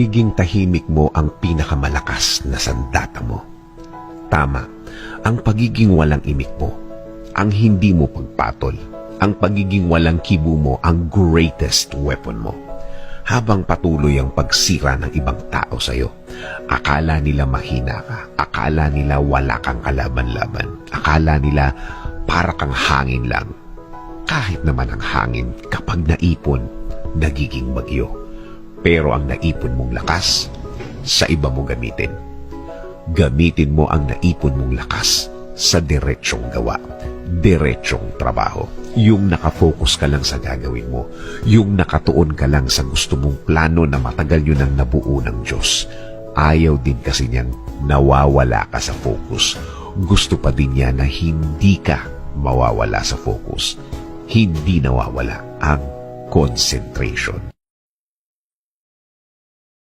Pagiging tahimik mo ang pinakamalakas na sandata mo. Tama, ang pagiging walang imik mo, ang hindi mo pagpatol, ang pagiging walang kibo mo ang greatest weapon mo. Habang patuloy ang pagsira ng ibang tao sa'yo, akala nila mahina ka, akala nila wala kang kalaban-laban, akala nila para kang hangin lang. Kahit naman ang hangin kapag naipon, nagiging bagyo. Pero ang naipon mong lakas, sa iba mo gamitin. Gamitin mo ang naipon mong lakas sa diretsyong gawa, diretsyong trabaho. Yung nakafocus ka lang sa gagawin mo, yung nakatuon ka lang sa gusto mong plano na matagal yun ang nabuo ng Diyos. Ayaw din kasi niyan nawawala ka sa focus. Gusto pa din niya na hindi ka mawawala sa focus. Hindi nawawala ang concentration.